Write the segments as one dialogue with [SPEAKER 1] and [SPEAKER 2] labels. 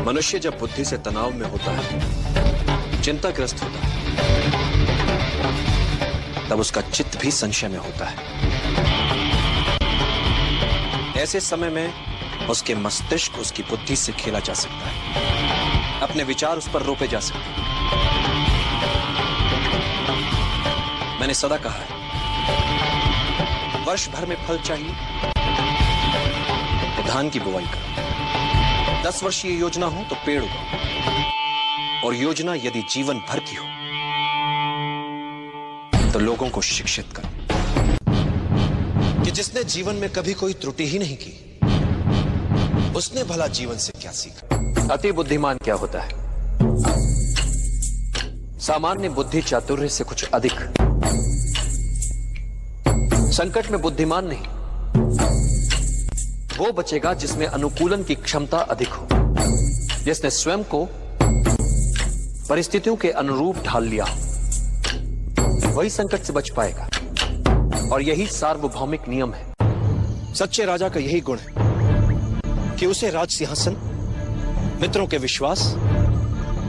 [SPEAKER 1] मनुष्य जब बुद्धि से तनाव में होता है, चिंताग्रस्त होता है, तब उसका चित्त भी संशय में होता है। ऐसे समय में उसके मस्तिष्क उसकी बुद्धि से खेला जा सकता है, अपने विचार उस पर रोपे जा सकते हैं। मैंने सदा कहा है, वर्ष भर में फल चाहिए तो धान की बुवाई करो, 10 वर्षीय योजना हो तो पेड़ उगाओ, और योजना यदि जीवन भर की हो तो लोगों को शिक्षित करो कि जिसने जीवन में कभी कोई त्रुटि ही नहीं की, उसने भला जीवन से क्या सीखा। अति बुद्धिमान क्या होता है? सामान्य बुद्धि चातुर्य से कुछ अधिक। संकट में बुद्धिमान नहीं, वो बचेगा जिसमें अनुकूलन की क्षमता अधिक हो, जिसने स्वयं को परिस्थितियों के अनुरूप ढाल लिया हो, वही संकट से बच पाएगा। और यही सार्वभौमिक नियम है। सच्चे राजा का यही गुण है कि उसे राज सिंहासन, मित्रों के विश्वास,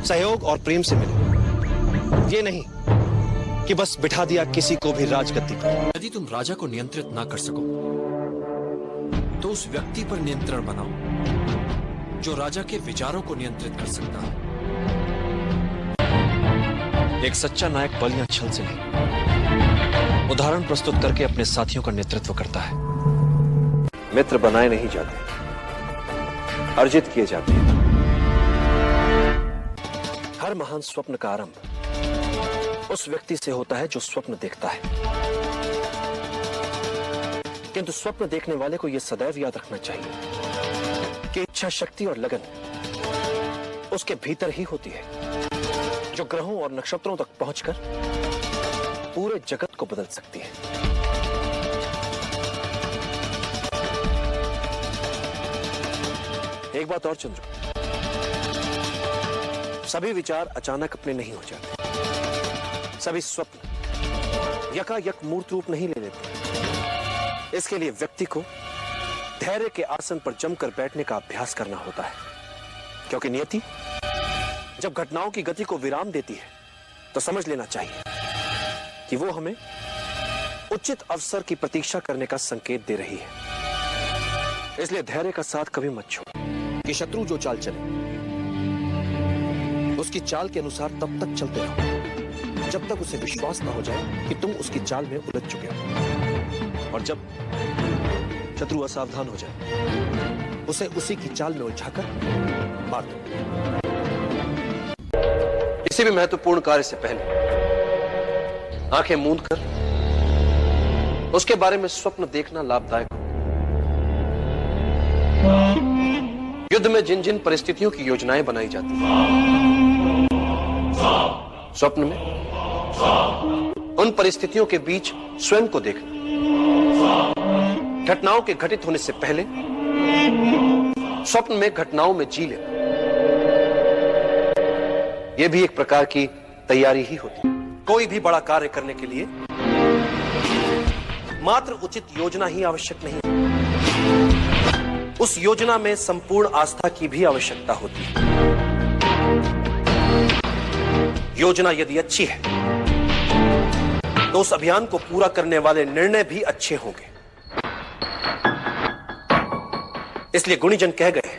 [SPEAKER 1] सहयोग और प्रेम से मिले। ये नहीं कि बस बिठा दिया किसी को भी राजगद्दी पर। यदि तुम राजा को नियंत्रित ना कर सको तो उस व्यक्ति पर नियंत्रण बनाओ जो राजा के विचारों को नियंत्रित कर सकता है। एक सच्चा नायक बल या छल से नहीं, उदाहरण प्रस्तुत करके अपने साथियों का नेतृत्व करता है। मित्र बनाए नहीं जाते, अर्जित किए जाते हैं। हर महान स्वप्न का आरंभ उस व्यक्ति से होता है जो स्वप्न देखता है, किंतु स्वप्न देखने वाले को यह सदैव याद रखना चाहिए कि इच्छा शक्ति और लगन उसके भीतर ही होती है, जो ग्रहों और नक्षत्रों तक पहुंचकर पूरे जगत को बदल सकती है। एक बात और चंद्र, सभी विचार अचानक अपने नहीं हो जाते, सभी स्वप्न यकायक मूर्त रूप नहीं ले लेते। इसके लिए व्यक्ति को धैर्य के आसन पर जमकर बैठने का अभ्यास करना होता है, क्योंकि नियति जब घटनाओं की गति को विराम देती है तो समझ लेना चाहिए कि वो हमें उचित अवसर की प्रतीक्षा करने का संकेत दे रही है। इसलिए धैर्य का साथ कभी मत छोड़ो कि शत्रु जो चाल चले उसकी चाल के अनुसार तब तक चलते रहो जब तक उसे विश्वास न हो जाए कि तुम उसकी चाल में उलझ चुके हो, और जब शत्रु असावधान हो जाए उसे उसी की चाल में उलझाकर मार दो। किसी भी महत्वपूर्ण कार्य से पहले आंखें मूंद कर उसके बारे में स्वप्न देखना लाभदायक हो। युद्ध में जिन जिन परिस्थितियों की योजनाएं बनाई जाती हैं, स्वप्न में उन परिस्थितियों के बीच स्वयं को देखना, घटनाओं के घटित होने से पहले स्वप्न में घटनाओं में जी लेना, यह भी एक प्रकार की तैयारी ही होती है। कोई भी बड़ा कार्य करने के लिए मात्र उचित योजना ही आवश्यक नहीं, उस योजना में संपूर्ण आस्था की भी आवश्यकता होती है। योजना यदि अच्छी है तो उस अभियान को पूरा करने वाले निर्णय भी अच्छे होंगे। इसलिए गुणीजन कह गए,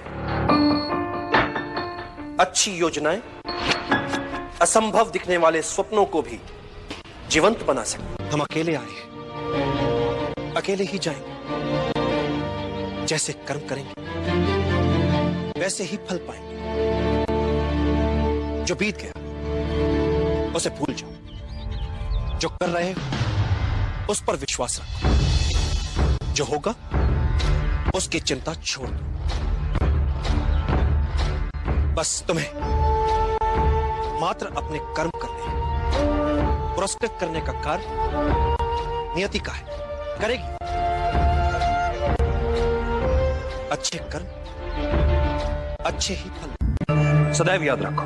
[SPEAKER 1] अच्छी योजनाएं असंभव दिखने वाले स्वप्नों को भी जीवंत बना सकते। हम अकेले आए हैं, अकेले ही जाएंगे। जैसे कर्म करेंगे वैसे ही फल पाएंगे। जो बीत गया उसे भूल जाओ, जो कर रहे हो उस पर विश्वास रखो, जो होगा उसकी चिंता छोड़ दो। बस तुम्हें मात्र अपने कर्म करने, पुरस्कृत करने का कार्य नियति का है, करेगी। अच्छे कर्म अच्छे ही फल। सदैव याद रखो,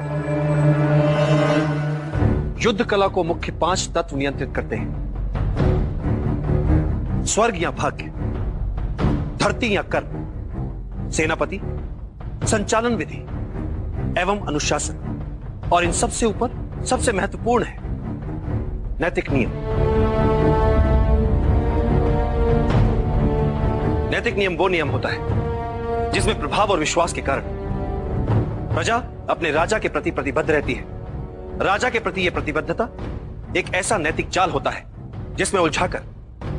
[SPEAKER 1] युद्ध कला को मुख्य 5 तत्व नियंत्रित करते हैं। स्वर्ग या भाग्य, धरती या कर्म, सेनापति, संचालन विधि एवं अनुशासन, और इन सबसे ऊपर सबसे महत्वपूर्ण है नैतिक नियम। नैतिक नियम वो नियम होता है जिसमें प्रभाव और विश्वास के कारण प्रजा अपने राजा के प्रति प्रतिबद्ध रहती है। राजा के प्रति यह प्रतिबद्धता एक ऐसा नैतिक जाल होता है जिसमें उलझाकर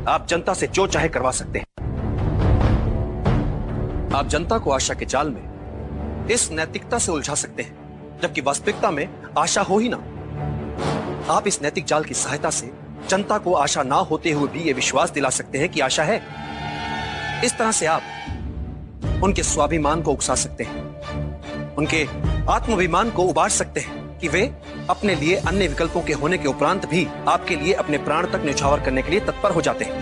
[SPEAKER 1] आप जनता से जो चाहे करवा सकते हैं। आप जनता को आशा के जाल में इस नैतिकता से उलझा सकते हैं, जबकि वास्तविकता में आशा हो ही ना। आप इस नैतिक जाल की सहायता से जनता को आशा ना होते हुए भी यह विश्वास दिला सकते हैं कि आशा है। इस तरह से आप उनके स्वाभिमान को उकसा सकते हैं, उनके आत्माभिमान को उबार सकते हैं कि वे अपने लिए अन्य विकल्पों के होने के उपरांत भी आपके लिए अपने प्राण तक न्यौछावर करने के लिए तत्पर हो जाते हैं।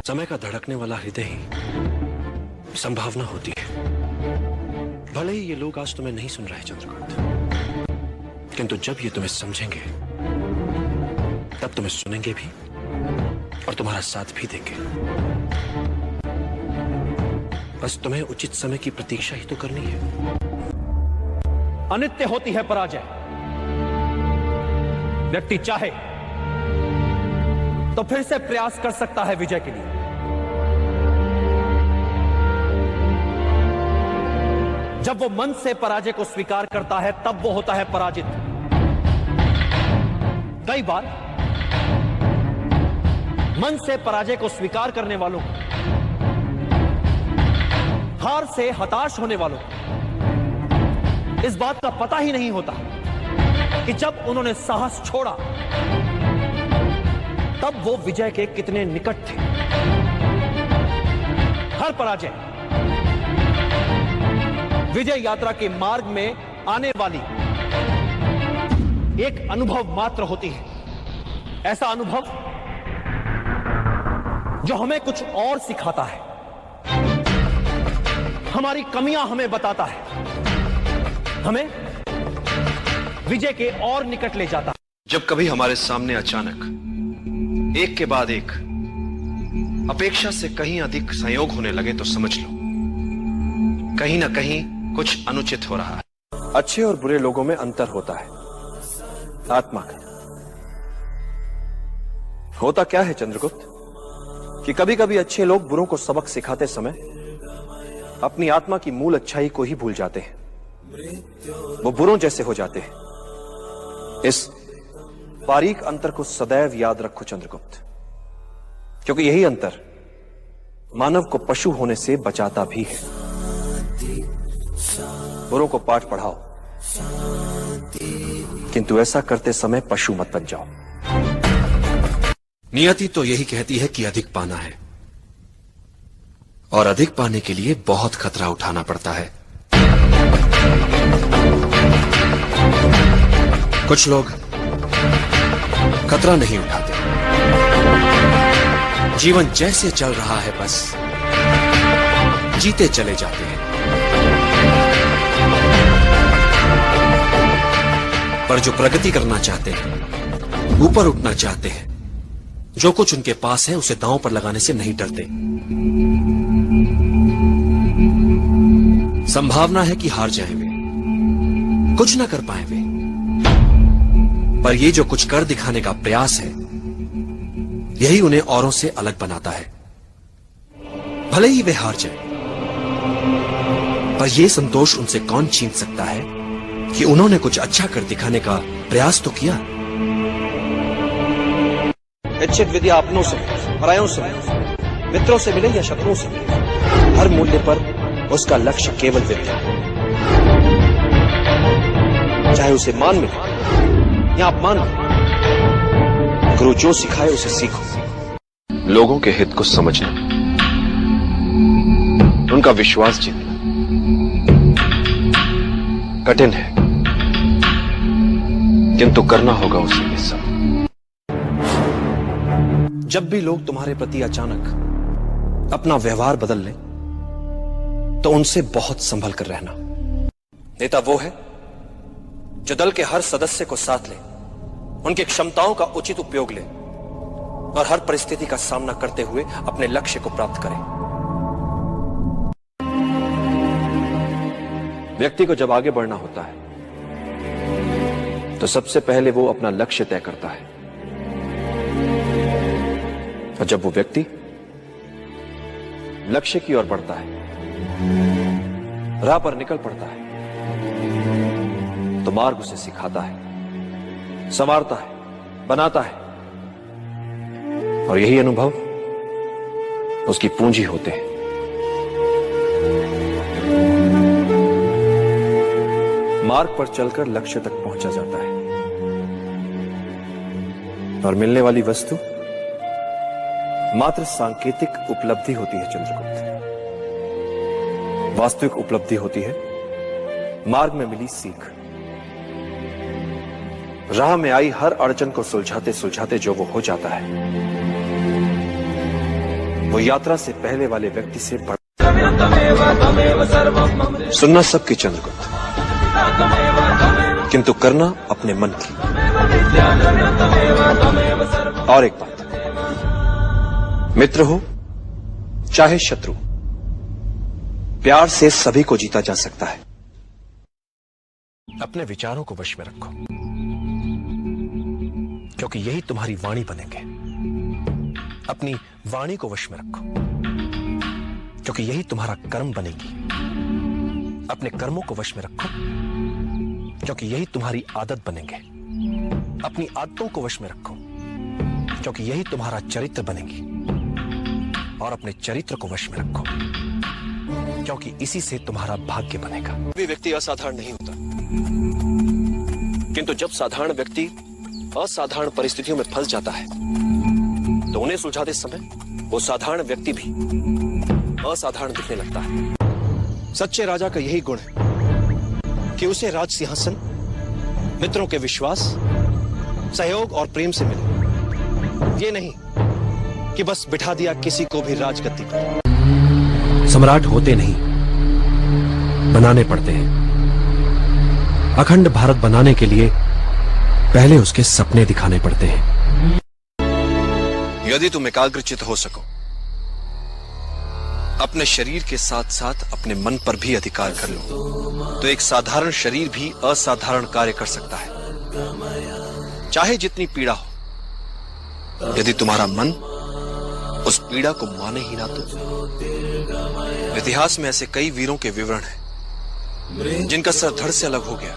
[SPEAKER 1] समय का धड़कने वाला हृदय ही संभावना होती है। भले ही ये लोग आज तुम्हें नहीं सुन रहे चंद्रकांत, किंतु जब ये तुम्हें समझेंगे तब तुम्हें सुनेंगे भी और तुम्हारा साथ भी देंगे। बस तुम्हें उचित समय की प्रतीक्षा ही तो करनी है।
[SPEAKER 2] अनित्य होती है पराजय। व्यक्ति चाहे तो फिर से प्रयास कर सकता है विजय के लिए। जब वो मन से पराजय को स्वीकार करता है तब वो होता है पराजित। कई बार मन से पराजय को स्वीकार करने वालों को, हार से हताश होने वालों को इस बात का पता ही नहीं होता कि जब उन्होंने साहस छोड़ा तब वो विजय के कितने निकट थे। हर पराजय विजय यात्रा के मार्ग में आने वाली एक अनुभव मात्र होती है। ऐसा अनुभव जो हमें कुछ और सिखाता है, हमारी कमियां हमें बताता है, हमें विजय के और निकट ले जाता है।
[SPEAKER 1] जब कभी हमारे सामने अचानक एक के बाद एक अपेक्षा से कहीं अधिक संयोग होने लगे तो समझ लो कहीं ना कहीं कुछ अनुचित हो रहा है। अच्छे और बुरे लोगों में अंतर होता है, आत्मा का। होता क्या है चंद्रगुप्त कि कभी कभी अच्छे लोग बुरों को सबक सिखाते समय अपनी आत्मा की मूल अच्छाई को ही भूल जाते हैं। वो बुरों जैसे हो जाते हैं। इस बारीक अंतर को सदैव याद रखो चंद्रगुप्त, क्योंकि यही अंतर मानव को पशु होने से बचाता भी है। बुरों को पाठ पढ़ाओ, किंतु ऐसा करते समय पशु मत बन जाओ। नियति तो यही कहती है कि अधिक पाना है, और अधिक पाने के लिए बहुत खतरा उठाना पड़ता है। कुछ लोग खतरा नहीं उठाते, जीवन जैसे चल रहा है बस जीते चले जाते हैं। पर जो प्रगति करना चाहते हैं, ऊपर उठना चाहते हैं, जो कुछ उनके पास है उसे दांव पर लगाने से नहीं डरते। संभावना है कि हार जाएं वे, कुछ ना कर पाए वे, पर ये जो कुछ कर दिखाने का प्रयास है यही उन्हें औरों से अलग बनाता है। भले ही वे हार जाएं, पर यह संतोष उनसे कौन छीन सकता है कि उन्होंने कुछ अच्छा कर दिखाने का प्रयास तो किया। इच्छित विद्या अपनों से, परायों से, मित्रों से मिले या शत्रुओं से मिले, हर मूल्य पर उसका लक्ष्य केवल विद्या, चाहे उसे मान मिले या अपमान मिले। गुरु जो सिखाए उसे सीखो। लोगों के हित को समझना, उनका विश्वास जीतना कठिन है, किंतु करना होगा उसे ये सब। जब भी लोग तुम्हारे प्रति अचानक अपना व्यवहार बदल लें तो उनसे बहुत संभल कर रहना। नेता वो है जो दल के हर सदस्य को साथ ले, उनकी क्षमताओं का उचित उपयोग ले और हर परिस्थिति का सामना करते हुए अपने लक्ष्य को प्राप्त करे। व्यक्ति को जब आगे बढ़ना होता है तो सबसे पहले वो अपना लक्ष्य तय करता है, और जब वो व्यक्ति लक्ष्य की ओर बढ़ता है, राह पर निकल पड़ता है, तो मार्ग उसे सिखाता है, संवारता है, बनाता है, और यही अनुभव उसकी पूंजी होते हैं। मार्ग पर चलकर लक्ष्य तक पहुंचा जाता है, और मिलने वाली वस्तु मात्र सांकेतिक उपलब्धि होती है चंद्रगुप्त। वास्तविक उपलब्धि होती है मार्ग में मिली सीख। राह में आई हर अड़चन को सुलझाते सुलझाते जो वो हो जाता है, वो यात्रा से पहले वाले व्यक्ति से बढ़। सुनना सबकी चंद्रगुप्त, किंतु करना अपने मन की। और एक बात, मित्र हो चाहे शत्रु, प्यार से सभी को जीता जा सकता है। अपने विचारों को वश में रखो, क्योंकि यही तुम्हारी वाणी बनेंगे। अपनी वाणी को वश में रखो, क्योंकि यही तुम्हारा कर्म बनेगी। अपने कर्मों को वश में रखो, क्योंकि यही तुम्हारी आदत बनेंगे। अपनी आदतों को वश में रखो, क्योंकि यही तुम्हारा चरित्र बनेगी। और अपने चरित्र को वश में रखो, क्योंकि इसी से तुम्हारा भाग्य बनेगा। कोई व्यक्ति असाधारण नहीं होता, किंतु जब साधारण व्यक्ति असाधारण परिस्थितियों में फंस जाता है तो उन्हें सुलझाते समय वो साधारण व्यक्ति भी असाधारण दिखने लगता है। सच्चे राजा का यही गुण है कि उसे राज सिंहासन मित्रों के विश्वास, सहयोग और प्रेम से मिले। ये नहीं कि बस बिठा दिया किसी को भी राजगद्दी पर। सम्राट होते नहीं, बनाने पड़ते हैं। अखंड भारत बनाने के लिए पहले उसके सपने दिखाने पड़ते हैं। यदि तुम एकाग्रचित हो सको, अपने शरीर के साथ साथ अपने मन पर भी अधिकार कर लो, तो एक साधारण शरीर भी असाधारण कार्य कर सकता है, चाहे जितनी पीड़ा हो। यदि तुम्हारा मन उस पीड़ा को माने ही ना तो। इतिहास में ऐसे कई वीरों के विवरण हैं जिनका सर धड़ से अलग हो गया,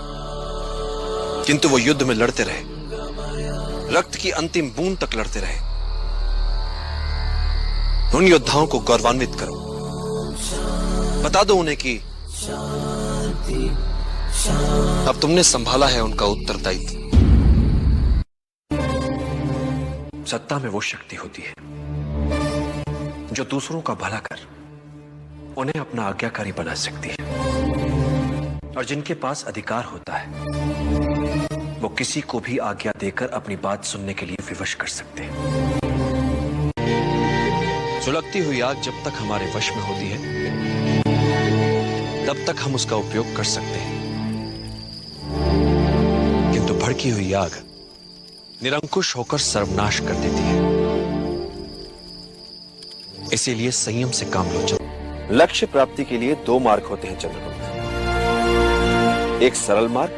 [SPEAKER 1] किंतु वो युद्ध में लड़ते रहे, रक्त की अंतिम बूंद तक लड़ते रहे। उन योद्धाओं को गौरवान्वित करो, बता दो उन्हें कि अब तुमने संभाला है उनका उत्तरदायित्व। सत्ता में वो शक्ति होती है जो दूसरों का भला कर उन्हें अपना आज्ञाकारी बना सकती है, और जिनके पास अधिकार होता है वो किसी को भी आज्ञा देकर अपनी बात सुनने के लिए विवश कर सकते हैं। सुलगती हुई आग जब तक हमारे वश में होती है तब तक हम उसका उपयोग कर सकते हैं, किंतु भड़की हुई आग निरंकुश होकर सर्वनाश कर देती है। इसीलिए संयम से काम लो। लक्ष्य प्राप्ति के लिए दो मार्ग होते हैं चंद्रगुप्त, एक सरल मार्ग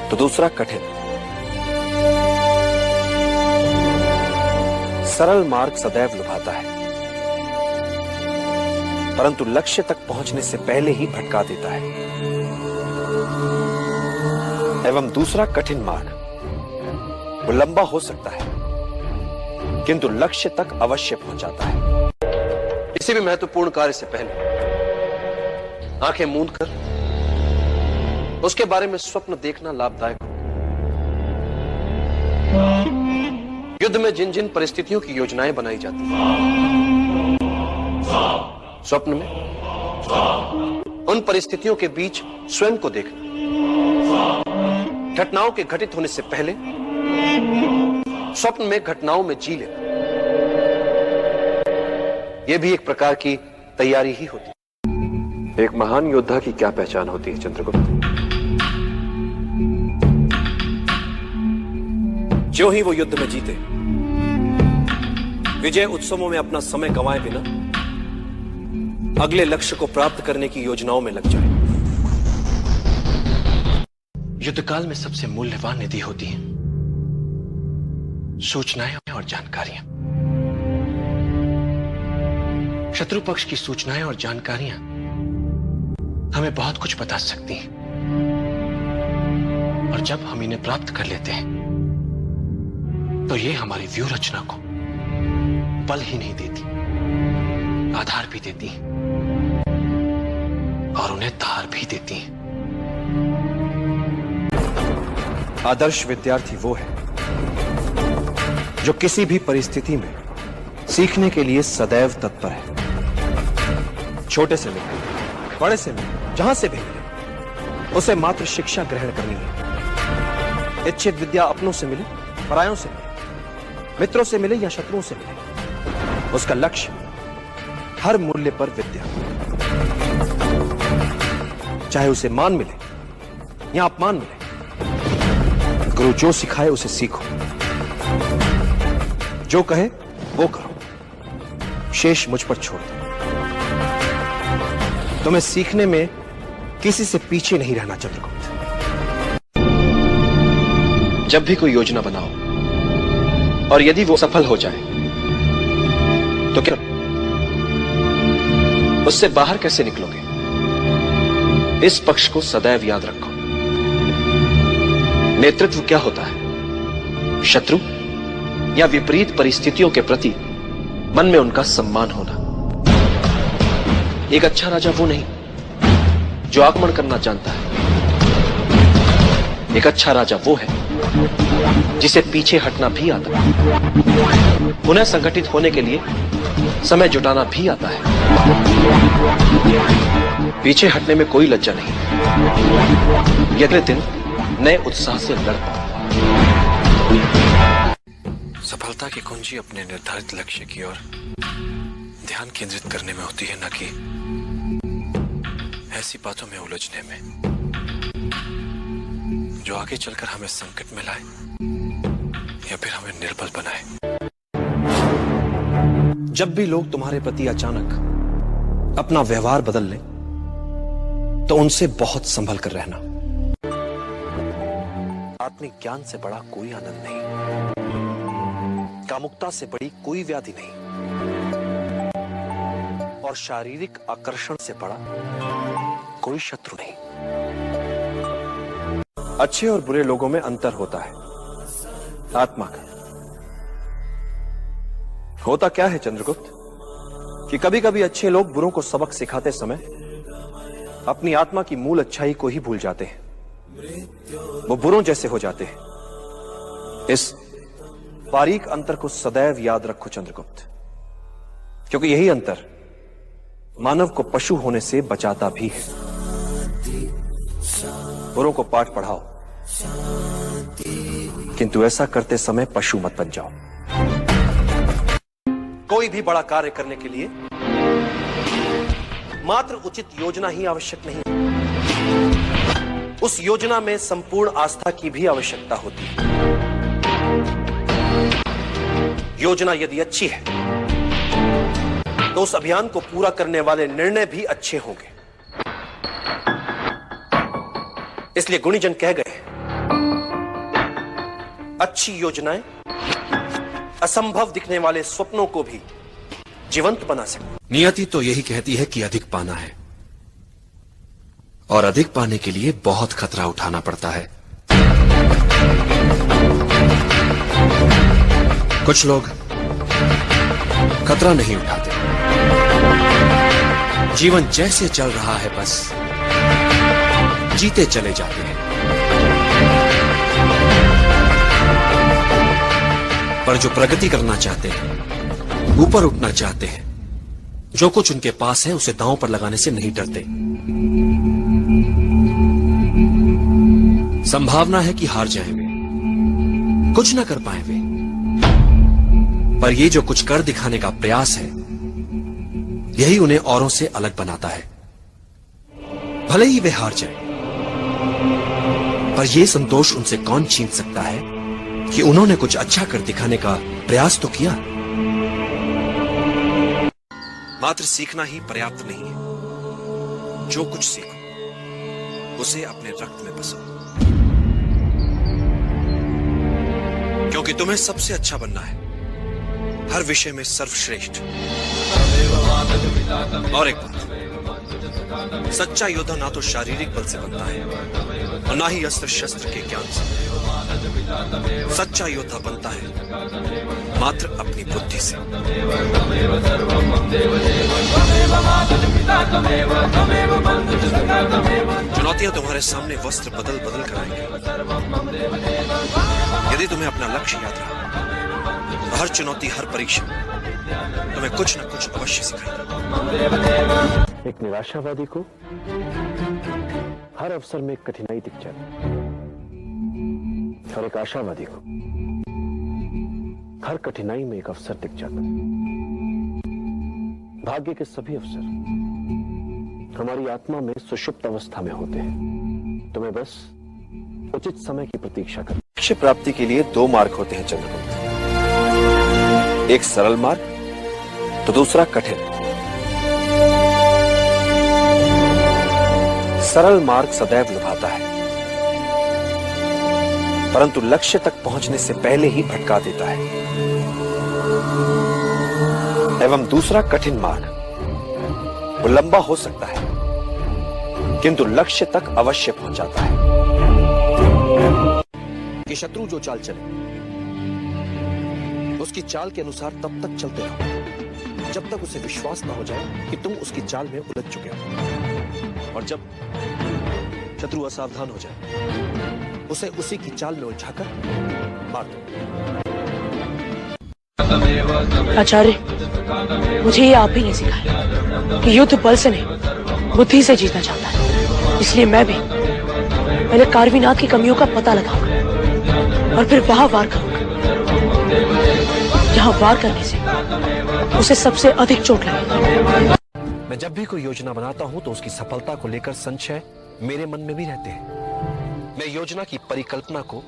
[SPEAKER 1] तो दूसरा कठिन। सरल मार्ग सदैव लुभाता है, परंतु लक्ष्य तक पहुंचने से पहले ही भटका देता है। एवं दूसरा कठिन मार्ग वो लंबा हो सकता है, किंतु लक्ष्य तक अवश्य पहुंचाता है। किसी भी महत्वपूर्ण कार्य से पहले आंखें मूंद कर उसके बारे में स्वप्न देखना लाभदायक हो। युद्ध में जिन जिन परिस्थितियों की योजनाएं बनाई जाती हैं, स्वप्न में उन परिस्थितियों के बीच स्वयं को देखना, घटनाओं के घटित होने से पहले स्वप्न में घटनाओं में जी लेना, यह भी एक प्रकार की तैयारी ही होती है। एक महान योद्धा की क्या पहचान होती है चंद्रगुप्त? जो ही वो युद्ध में जीते, विजय उत्सवों में अपना समय गंवाए बिना अगले लक्ष्य को प्राप्त करने की योजनाओं में लग जाए। युद्धकाल में सबसे मूल्यवान निधि होती है सूचनाएं और जानकारियां। शत्रु पक्ष की सूचनाएं और जानकारियां हमें बहुत कुछ बता सकती हैं, और जब हम इन्हें प्राप्त कर लेते हैं तो ये हमारी व्यूह रचना को बल ही नहीं देती, आधार भी देती हैं और उन्हें धार भी देती हैं। आदर्श विद्यार्थी वो है जो किसी भी परिस्थिति में सीखने के लिए सदैव तत्पर है। छोटे से मिले, बड़े से मिले, जहां से भी मिले, उसे मात्र शिक्षा ग्रहण करनी है। इच्छित विद्या अपनों से मिले, परायों से मिले, मित्रों से मिले या शत्रुओं से मिले, उसका लक्ष्य हर मूल्य पर विद्या, चाहे उसे मान मिले या अपमान मिले। गुरु जो सिखाए उसे सीखो, जो कहे वो करो, शेष मुझ पर छोड़ दो। तुम्हें सीखने में किसी से पीछे नहीं रहना चंद्रगुप्त। जब भी कोई योजना बनाओ और यदि वो सफल हो जाए तो क्या उससे बाहर कैसे निकलोगे? इस पक्ष को सदैव याद रखो। नेतृत्व क्या होता है? शत्रु या विपरीत परिस्थितियों के प्रति मन में उनका सम्मान होना। एक अच्छा राजा वो नहीं जो आक्रमण करना जानता है। एक अच्छा राजा वो है जिसे पीछे हटना भी आता है, पुनः संगठित होने के लिए समय जुटाना भी आता है। पीछे हटने में कोई लज्जा नहीं। अगले दिन नए उत्साह से लड़ पाओ। सफलता की कुंजी अपने निर्धारित लक्ष्य की ओर ध्यान केंद्रित करने में होती है, न कि ऐसी बातों में उलझने में जो आगे चलकर हमें संकट में लाए या फिर हमें निर्बल बनाए। जब भी लोग तुम्हारे प्रति अचानक अपना व्यवहार बदल लें तो उनसे बहुत संभल कर रहना। आत्मिक ज्ञान से बड़ा कोई आनंद नहीं, कामुकता से बड़ी कोई व्याधि नहीं, और शारीरिक आकर्षण से बड़ा कोई शत्रु नहीं। अच्छे और बुरे लोगों में अंतर होता है, आत्मा का। होता क्या है चंद्रगुप्त कि कभी कभी अच्छे लोग बुरों को सबक सिखाते समय अपनी आत्मा की मूल अच्छाई को ही भूल जाते हैं। वो बुरों जैसे हो जाते हैं। इस बारीक अंतर को सदैव याद रखो चंद्रगुप्त, क्योंकि यही अंतर मानव को पशु होने से बचाता भी है। बुरों को पाठ पढ़ाओ, किंतु ऐसा करते समय पशु मत बन जाओ। कोई भी बड़ा कार्य करने के लिए मात्र उचित योजना ही आवश्यक नहीं, उस योजना में संपूर्ण आस्था की भी आवश्यकता होती है। योजना यदि अच्छी है तो उस अभियान को पूरा करने वाले निर्णय भी अच्छे होंगे। इसलिए गुणीजन कह गए, अच्छी योजनाएं असंभव दिखने वाले स्वप्नों को भी जीवंत बना सकती। नियति तो यही कहती है कि अधिक पाना है, और अधिक पाने के लिए बहुत खतरा उठाना पड़ता है। कुछ लोग खतरा नहीं उठाते, जीवन जैसे चल रहा है बस जीते चले जाते हैं। पर जो प्रगति करना चाहते हैं, ऊपर उठना चाहते हैं, जो कुछ उनके पास है उसे दांव पर लगाने से नहीं डरते। संभावना है कि हार जाएं वे, कुछ ना कर पाए वे, पर ये जो कुछ कर दिखाने का प्रयास है यही उन्हें औरों से अलग बनाता है। भले ही वे हार जाएं, पर यह संतोष उनसे कौन छीन सकता है कि उन्होंने कुछ अच्छा कर दिखाने का प्रयास तो किया। मात्र सीखना ही पर्याप्त नहीं है। जो कुछ सीखो उसे अपने रक्त में बसो। क्योंकि तुम्हें सबसे अच्छा बनना है, हर विषय में सर्वश्रेष्ठ। और एक बात, सच्चा योद्धा ना तो शारीरिक बल से बनता है और ना ही अस्त्र शस्त्र के ज्ञान से। सच्चा योद्धा बनता है मात्र अपनी बुद्धि से। चुनौतियां तुम्हारे सामने वस्त्र बदल बदल कर आएंगी। यदि तुम्हें अपना लक्ष्य याद रहा तो हर चुनौती, हर परीक्षा तुम्हें कुछ न कुछ अवश्य सिखाएगी। एक निराशावादी को हर अवसर में एक कठिनाई दिख जाती और एक आशावादी को हर कठिनाई में एक अवसर दिख जाता है। भाग्य के सभी अवसर हमारी आत्मा में सुषुप्त अवस्था में होते हैं। तुम्हें बस उचित समय की प्रतीक्षा कर। लक्ष्य प्राप्ति के लिए दो मार्ग होते हैं चंद्रगुप्त, एक सरल मार्ग तो दूसरा कठिन। सरल मार्ग सदैव लुभाता है, परंतु लक्ष्य तक पहुंचने से पहले ही भटका देता है। एवं दूसरा कठिन मार्ग, वो लंबा हो सकता है किंतु लक्ष्य तक अवश्य पहुंचाता है। कि शत्रु जो चाल चले उसकी चाल के अनुसार तब तक चलते रहो जब तक उसे विश्वास न हो जाए कि तुम उसकी चाल में उलझ चुके हो। और जब शत्रु असावधान हो जाए उसे उसी की चाल में उलझाकर मार दो।
[SPEAKER 3] आचार्य, मुझे ये आप ही ने सिखाया कि युद्ध बल से नहीं बुद्धि से जीतना चाहता है। इसलिए मैं भी पहले कार्विनाथ की कमियों का पता लगाऊंगा और फिर वहां वार करूंगा जहां वार करने से उसे सबसे अधिक चोट लगेगी।
[SPEAKER 1] मैं जब भी कोई योजना बनाता हूं तो उसकी सफलता को लेकर संशय मेरे मन में भी रहते हैं। मैं योजना की परिकल्पना को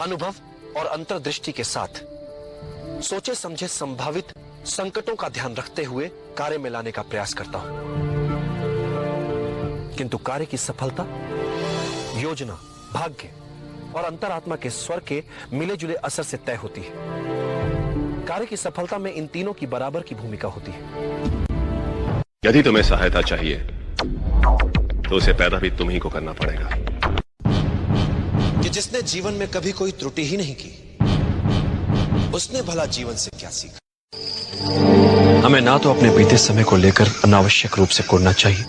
[SPEAKER 1] अनुभव और अंतर्दृष्टि के साथ सोचे समझे संभावित संकटों का ध्यान रखते हुए कार्य में लाने का प्रयास करता हूं, किंतु कार्य की सफलता योजना, भाग्य और अंतरात्मा के स्वर के मिले जुले असर से तय होती है। कार्य की सफलता में इन तीनों की बराबर की भूमिका होती है।
[SPEAKER 4] यदि तुम्हें सहायता चाहिए तो उसे पैदा भी तुम्ही को करना पड़ेगा।
[SPEAKER 1] कि जिसने जीवन में कभी कोई त्रुटि ही नहीं की उसने भला जीवन से क्या सीखा। हमें ना तो अपने बीते समय को लेकर अनावश्यक रूप से कोरना चाहिए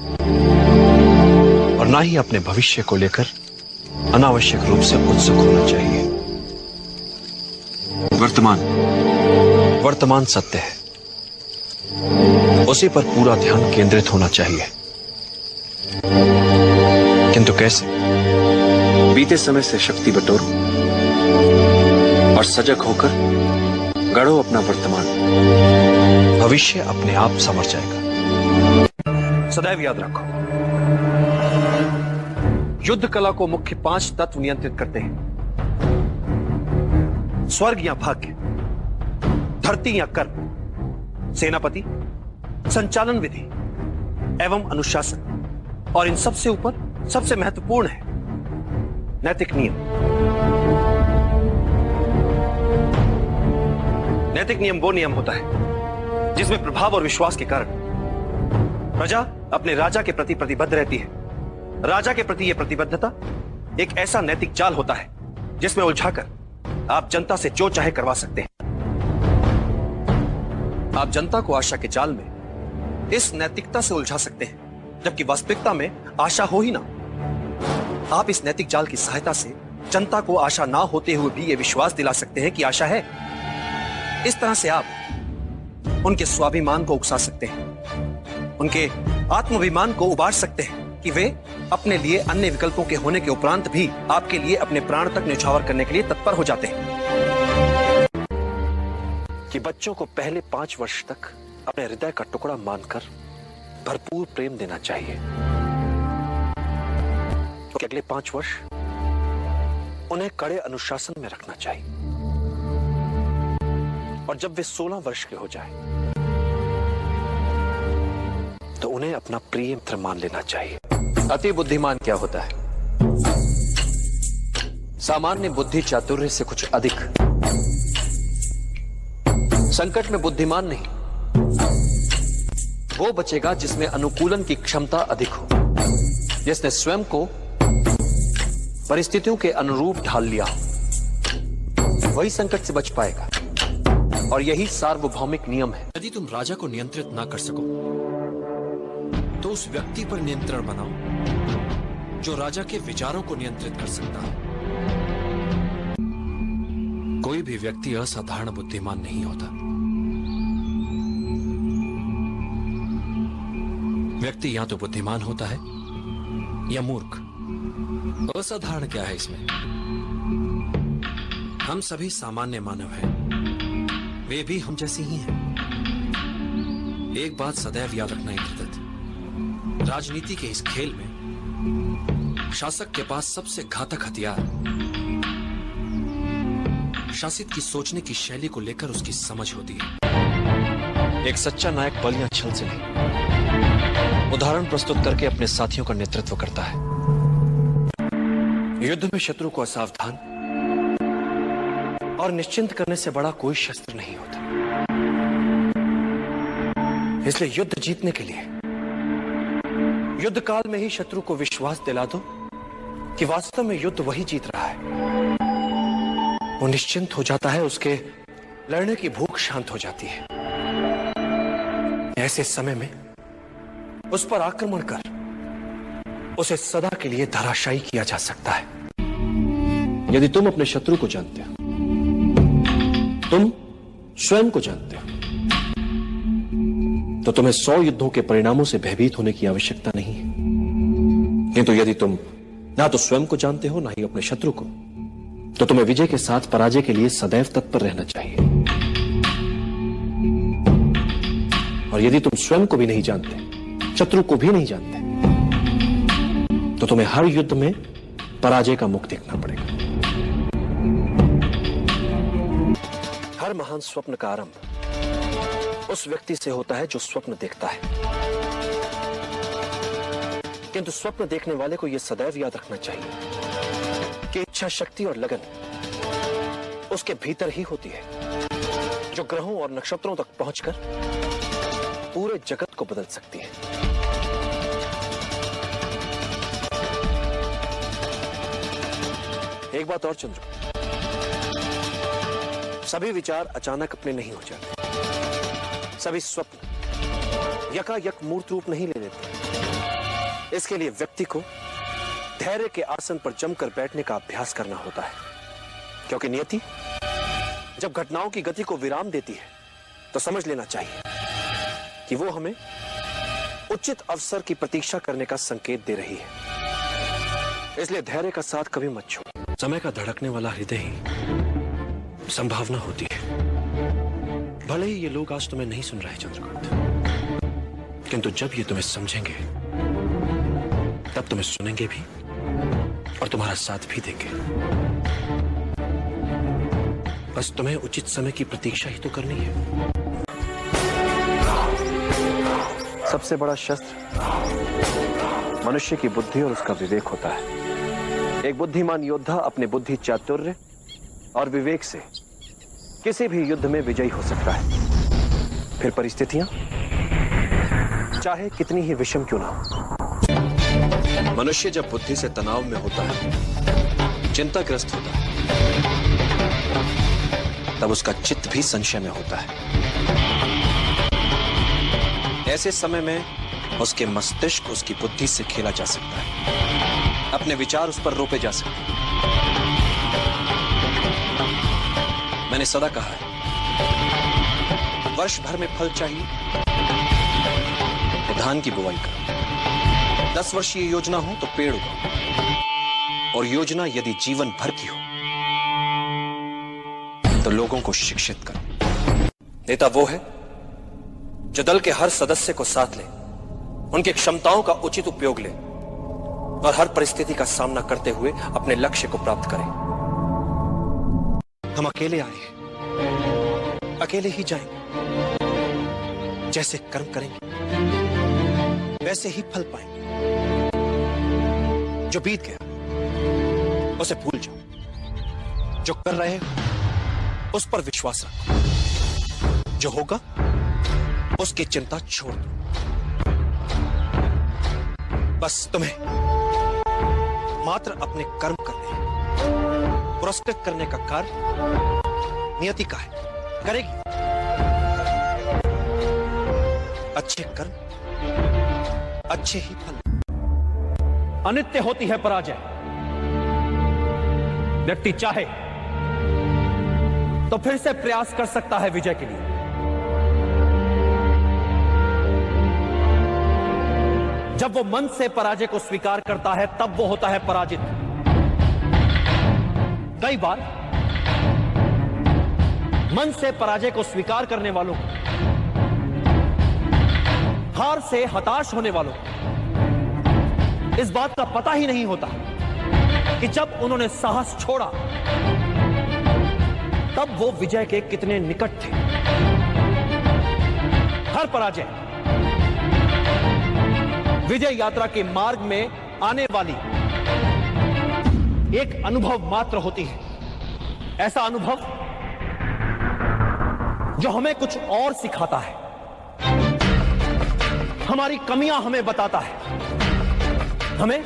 [SPEAKER 1] और ना ही अपने भविष्य को लेकर अनावश्यक रूप से उत्सुक होना चाहिए। वर्तमान सत्य है, उसी पर पूरा ध्यान केंद्रित होना चाहिए। किंतु कैसे? बीते समय से शक्ति बटोरो और सजग होकर गढ़ो अपना वर्तमान। भविष्य अपने आप संवर जाएगा। सदैव याद रखो, युद्ध कला को मुख्य 5 तत्व नियंत्रित करते हैं। स्वर्ग या भाग्य, धरती या कर्म, सेनापति, संचालन विधि एवं अनुशासन, और इन सबसे ऊपर सबसे महत्वपूर्ण है नैतिक नियम। नैतिक नियम वो नियम होता है जिसमें प्रभाव और विश्वास के कारण प्रजा अपने राजा के प्रति प्रतिबद्ध रहती है। राजा के प्रति यह प्रतिबद्धता एक ऐसा नैतिक जाल होता है जिसमें उलझाकर आप जनता से जो चाहे करवा सकते हैं। आप जनता को आशा के जाल में इस नैतिकता से उलझा सकते हैं, जबकि वास्तविकता में आशा हो ही ना। आप इस नैतिक जाल की सहायता से जनता को आशा ना होते हुए भी यह विश्वास दिला सकते हैं कि आशा है। इस तरह से आप उनके स्वाभिमान को उकसा सकते हैं, उनके आत्माभिमान को उबार सकते हैं कि वे अपने लिए अन्य विकल्पों के होने के उपरांत भी आपके लिए अपने प्राण तक न्यौछावर करने के लिए तत्पर हो जाते हैं। कि बच्चों को पहले 5 वर्ष तक अपने हृदय का टुकड़ा मानकर भरपूर प्रेम देना चाहिए, तो अगले 5 वर्ष उन्हें कड़े अनुशासन में रखना चाहिए, और जब वे 16 वर्ष के हो जाएं, तो उन्हें अपना प्रिय मित्र मान लेना चाहिए। अति बुद्धिमान क्या होता है? सामान्य बुद्धि चातुर्य से कुछ अधिक संकट में बुद्धिमान नहीं, वो बचेगा जिसमें अनुकूलन की क्षमता अधिक हो, जिसने स्वयं को परिस्थितियों के अनुरूप ढाल लिया हो, वही संकट से बच पाएगा। और यही सार्वभौमिक नियम है। यदि तुम राजा को नियंत्रित ना कर सको तो उस व्यक्ति पर नियंत्रण बनाओ जो राजा के विचारों को नियंत्रित कर सकता है। कोई भी व्यक्ति असाधारण बुद्धिमान नहीं होता। व्यक्ति या तो बुद्धिमान होता है या मूर्ख। असाधारण क्या है इसमें? हम सभी सामान्य मानव हैं, वे भी हम जैसे ही हैं। एक बात सदैव याद रखना इज्जत, राजनीति के इस खेल में शासक के पास सबसे घातक हथियार शासित की सोचने की शैली को लेकर उसकी समझ होती है। एक सच्चा नायक बल या छल से नहीं, उदाहरण प्रस्तुत करके अपने साथियों का नेतृत्व करता है। युद्ध में शत्रु को असावधान और निश्चिंत करने से बड़ा कोई शस्त्र नहीं होता। इसलिए युद्ध जीतने के लिए युद्ध काल में ही शत्रु को विश्वास दिला दो कि वास्तव में युद्ध वही जीत रहा है। वो निश्चिंत हो जाता है, उसके लड़ने की भूख शांत हो जाती है। ऐसे समय में उस पर आक्रमण कर उसे सदा के लिए धराशायी किया जा सकता है। यदि तुम अपने शत्रु को जानते हो, तुम स्वयं को जानते हो, तो तुम्हें 100 युद्धों के परिणामों से भयभीत होने की आवश्यकता नहीं है। किंतु यदि तुम ना तो स्वयं को जानते हो, ना ही अपने शत्रु को, तो तुम्हें विजय के साथ पराजय के लिए सदैव तत्पर रहना चाहिए। और यदि तुम स्वयं को भी नहीं जानते, शत्रु को भी नहीं जानते, तो तुम्हें हर युद्ध में पराजय का मुख देखना पड़ेगा। हर महान स्वप्न का आरंभ उस व्यक्ति से होता है जो स्वप्न देखता है। किंतु स्वप्न देखने वाले को यह सदैव याद रखना चाहिए कि इच्छा शक्ति और लगन उसके भीतर ही होती है, जो ग्रहों और नक्षत्रों तक पहुंचकर पूरे जगत को बदल सकती है। एक बात और चंद्र, सभी विचार अचानक अपने नहीं हो जाते। सभी स्वप्न यकायक मूर्त रूप नहीं ले लेते। इसके लिए व्यक्ति को धैर्य के आसन पर जमकर बैठने का अभ्यास करना होता है, क्योंकि नियति जब घटनाओं की गति को विराम देती है तो समझ लेना चाहिए कि वो हमें उचित अवसर की प्रतीक्षा करने का संकेत दे रही है। इसलिए धैर्य का साथ कभी मत छोड़ो। समय का धड़कने वाला हृदय ही संभावना होती है। भले ही ये लोग आज तुम्हें नहीं सुन रहे चंद्रकांत, किंतु जब ये तुम्हें समझेंगे तब तुम्हें सुनेंगे भी और तुम्हारा साथ भी देंगे। बस तुम्हें उचित समय की प्रतीक्षा ही तो करनी है। सबसे बड़ा शस्त्र मनुष्य की बुद्धि और उसका विवेक होता है। एक बुद्धिमान योद्धा अपने बुद्धि, चातुर्य और विवेक से किसी भी युद्ध में विजयी हो सकता है। फिर परिस्थितियां चाहे कितनी ही विषम क्यों ना हो। मनुष्य जब बुद्धि से तनाव में होता है, चिंताग्रस्त होता है, तब उसका चित्त भी संशय में होता है। ऐसे समय में उसके मस्तिष्क, उसकी बुद्धि से खेला जा सकता है। अपने विचार उस पर रोपे जा सकते हैं। मैंने सदा कहा है, वर्ष भर में फल चाहिए तो धान की बुवाई करो। 10 वर्षीय योजना हो तो पेड़ उगाओ, और योजना यदि जीवन भर की हो तो लोगों को शिक्षित करो। नेता वो है जो दल के हर सदस्य को साथ ले, उनकी क्षमताओं का उचित उपयोग ले और हर परिस्थिति का सामना करते हुए अपने लक्ष्य को प्राप्त करे। हम अकेले आए हैं, अकेले ही जाएंगे। जैसे कर्म करेंगे वैसे ही फल पाएंगे। जो बीत गया उसे भूल जाओ, जो कर रहे हो उस पर विश्वास रखो। जो होगा उसकी चिंता छोड़ दो। बस तुम्हें मात्र अपने कर्म करने, पुरस्कृत करने का कार्य नियति का है, करेगी। अच्छे कर्म अच्छे ही फल।
[SPEAKER 2] अनित्य होती है पराजय। व्यक्ति चाहे तो फिर से प्रयास कर सकता है विजय के लिए। जब वो मन से पराजय को स्वीकार करता है तब वो होता है पराजित। कई बार मन से पराजय को स्वीकार करने वालों को, हार से हताश होने वालों को इस बात का पता ही नहीं होता कि जब उन्होंने साहस छोड़ा तब वो विजय के कितने निकट थे। हर पराजय विजय यात्रा के मार्ग में आने वाली एक अनुभव मात्र होती है। ऐसा अनुभव जो हमें कुछ और सिखाता है, हमारी कमियां हमें बताता है, हमें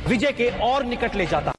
[SPEAKER 2] विजय के और निकट ले जाता है।